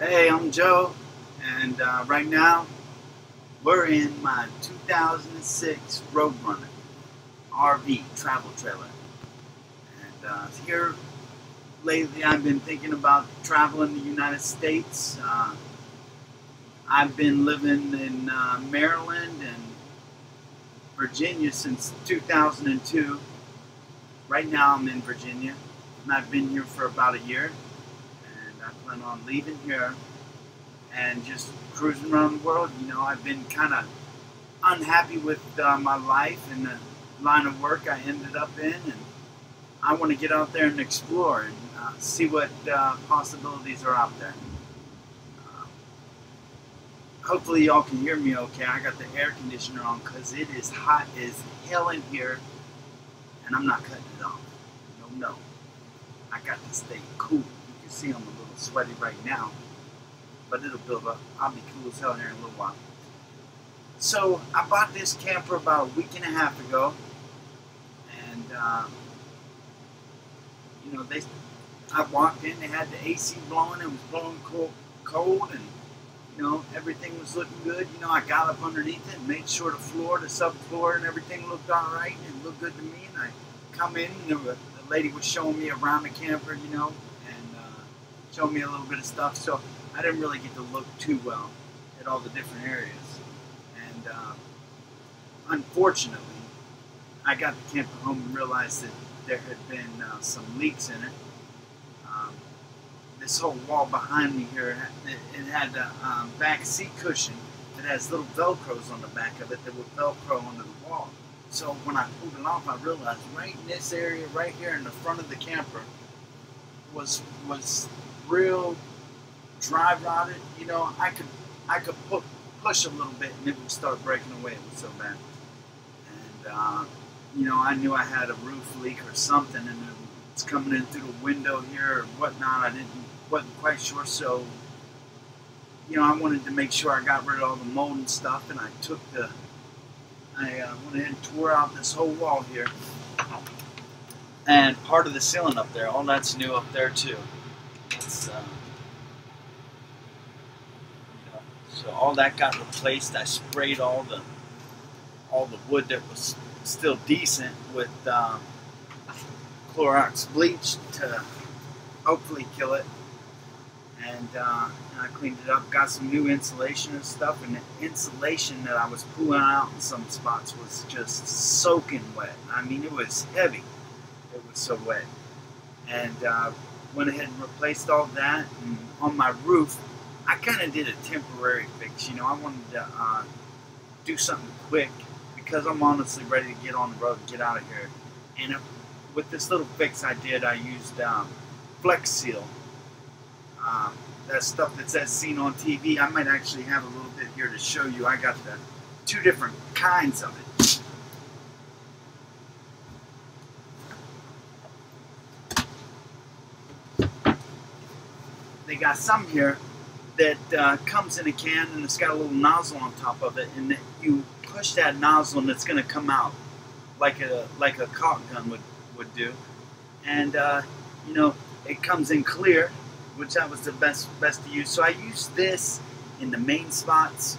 Hey, I'm Joe, and right now we're in my 2006 Roadrunner RV travel trailer. And here lately I've been thinking about traveling the United States. I've been living in Maryland and Virginia since 2002. Right now I'm in Virginia, and I've been here for about a year. And I plan on leaving here and just cruising around the world. You know, I've been kind of unhappy with my life and the line of work I ended up in, and I want to get out there and explore and see what possibilities are out there. Uh, Hopefully y'all can hear me okay. I got the air conditioner on because it is hot as hell in here, and I'm not cutting it off. No. I got to stay cool. You can see I'm a little sweaty right now, but it'll build up. I'll be cool as hell here in a little while. So I bought this camper about a week and a half ago, and you know, I walked in, they had the AC blowing, it was blowing cold, and you know, everything was looking good. You know, I got up underneath it and made sure the subfloor and everything looked all right, and it looked good to me. And I come in, and the lady was showing me around the camper, you know, and showing me a little bit of stuff. So I didn't really get to look too well at all the different areas. And unfortunately, I got the camper home and realized that there had been some leaks in it. This whole wall behind me here, it had a back seat cushion that has little Velcros on the back of it that would Velcro onto the wall. So when I pulled it off, I realized right in this area, right here in the front of the camper, was real dry rotted. You know, I could push a little bit and it would start breaking away. It was so bad. And you know, I knew I had a roof leak or something, and it's coming in through the window here or whatnot. I wasn't quite sure, so you know, I wanted to make sure I got rid of all the mold and stuff, and I went ahead and tore out this whole wall here, and part of the ceiling up there. All that's new up there too. It's so all that got replaced. I sprayed all the wood that was still decent with Clorox bleach to hopefully kill it. And I cleaned it up, got some new insulation and stuff, and the insulation that I was pulling out in some spots was just soaking wet. I mean, it was heavy. It was so wet. And went ahead and replaced all that. And on my roof, I kind of did a temporary fix. You know, I wanted to do something quick because I'm honestly ready to get on the road and get out of here. And with this little fix I did, I used Flex Seal. That stuff that's as seen on TV. I might actually have a little bit here to show you. I got the two different kinds of it. They got some here that comes in a can, and it's got a little nozzle on top of it, and you push that nozzle and it's going to come out like a caulk gun would do. And you know, it comes in clear, which that was the best to use. So I used this in the main spots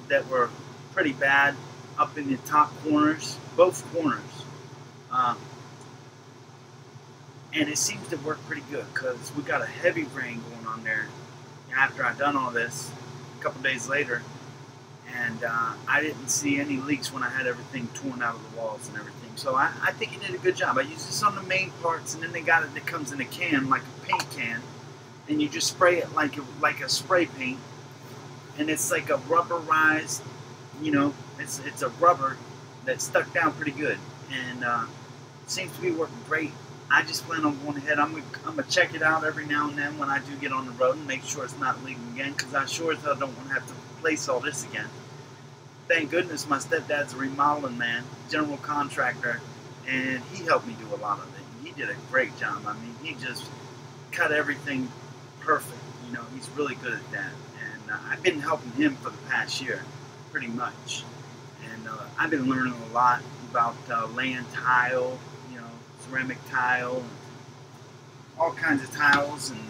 that were pretty bad, up in the top corners, both corners. And it seems to work pretty good because we got a heavy rain going on there after I done all this a couple days later. And I didn't see any leaks when I had everything torn out of the walls and everything. So I think it did a good job. I used this on the main parts, and then they got it that comes in a can, like a paint can. And you just spray it like a spray paint, and it's like a rubberized, you know, it's a rubber that's stuck down pretty good, and seems to be working great. I just plan on going ahead. I'm gonna check it out every now and then when I do get on the road and make sure it's not leaking again, because I sure as hell don't want to have to replace all this again. Thank goodness my stepdad's a remodeling man, general contractor, and he helped me do a lot of it. He did a great job. I mean, he just cut everything perfect. You know, he's really good at that, and I've been helping him for the past year, pretty much. And I've been learning a lot about laying tile, you know, ceramic tile, all kinds of tiles, and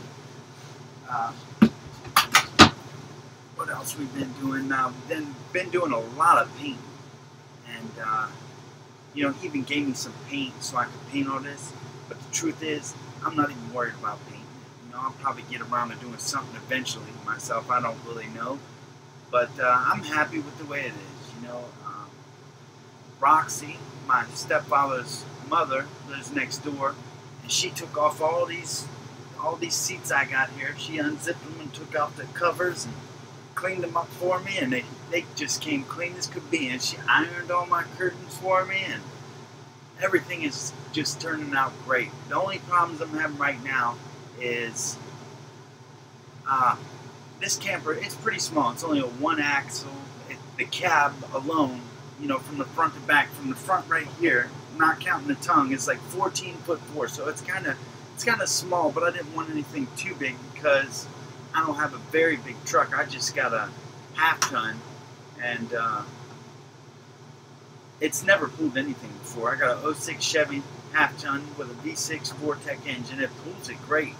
what else we've been doing? We've been doing a lot of painting, and you know, he even gave me some paint so I could paint all this. But the truth is, I'm not even worried about painting. You know, I'll probably get around to doing something eventually myself. I don't really know, but I'm happy with the way it is. You know, Roxy, my stepfather's mother, lives next door, and she took off all these seats I got here. She unzipped them and took out the covers and cleaned them up for me, and they just came clean as could be. And she ironed all my curtains for me, and everything is just turning out great. The only problems I'm having right now is this camper. It's pretty small. It's only a one axle. The cab alone, you know, from the front to back, from the front right here, not counting the tongue, is like 14'4". So it's kind of small. But I didn't want anything too big because I don't have a very big truck. I just got a half-ton, and it's never pulled anything before. I got a 06 Chevy half-ton with a V6 Vortec engine. It pulls it great.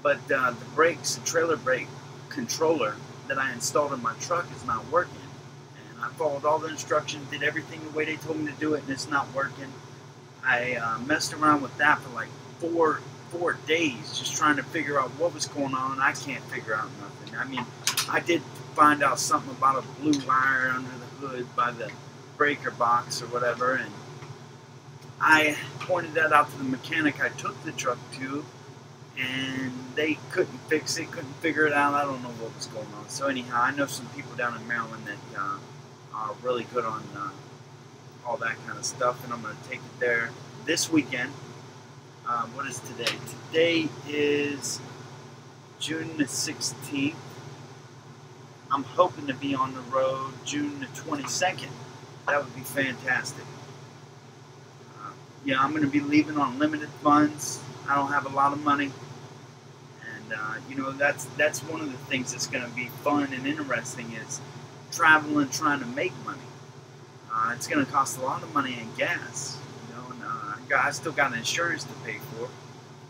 But the brakes, the trailer brake controller that I installed in my truck is not working. And I followed all the instructions, did everything the way they told me to do it, and it's not working. I messed around with that for like four days just trying to figure out what was going on, and I can't figure out nothing. I mean, I did find out something about a blue wire under the hood by the breaker box or whatever, and I pointed that out to the mechanic I took the truck to, and they couldn't fix it, couldn't figure it out. I don't know what was going on. So anyhow, I know some people down in Maryland that are really good on all that kind of stuff, and I'm going to take it there this weekend. What is today? Today is June the 16th. I'm hoping to be on the road June the 22nd. That would be fantastic. Yeah, I'm going to be leaving on limited funds. I don't have a lot of money. And, you know, that's one of the things that's going to be fun and interesting is traveling, trying to make money. It's going to cost a lot of money in gas. You know, and I still got insurance to pay for.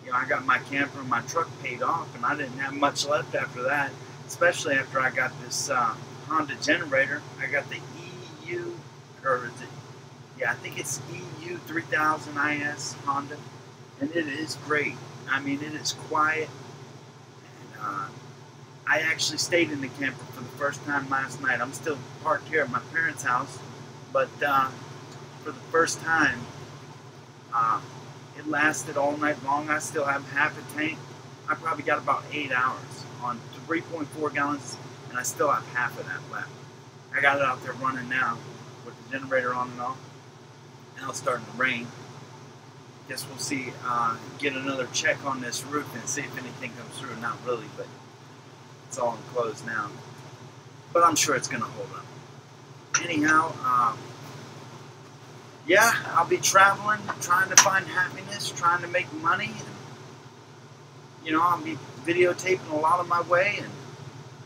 You know, I got my camper and my truck paid off, and I didn't have much left after that, especially after I got this Honda generator. I got the EU, or is it? Yeah, I think it's EU 3000 IS Honda, and it is great. I mean, it is quiet. And I actually stayed in the camper for the first time last night. I'm still parked here at my parents' house, but for the first time, it lasted all night long. I still have half a tank. I probably got about 8 hours on 3.4 gallons, and I still have half of that left. I got it out there running now with the generator on and off. Now it's starting to rain. Guess we'll see, get another check on this roof and see if anything comes through. Not really, but it's all enclosed now. But I'm sure it's going to hold up. Anyhow, yeah, I'll be traveling, trying to find happiness, trying to make money. And, you know, I'll be videotaping a lot of my way. And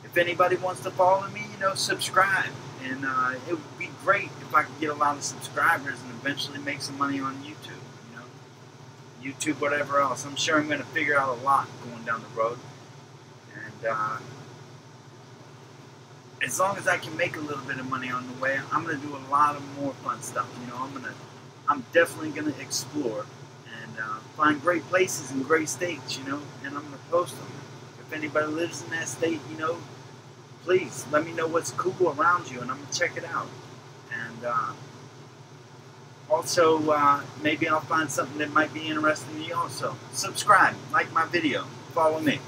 if anybody wants to follow me, you know, subscribe. And it would be great if I could get a lot of subscribers and eventually make some money on YouTube, you know, YouTube, whatever else. I'm sure I'm going to figure out a lot going down the road. And as long as I can make a little bit of money on the way, I'm going to do a lot of more fun stuff. You know, I'm definitely going to explore and find great places in great states, you know, and I'm going to post them. If anybody lives in that state, you know, please let me know what's cool around you, and I'm going to check it out. And also, maybe I'll find something that might be interesting to you also. Subscribe, like my video, follow me.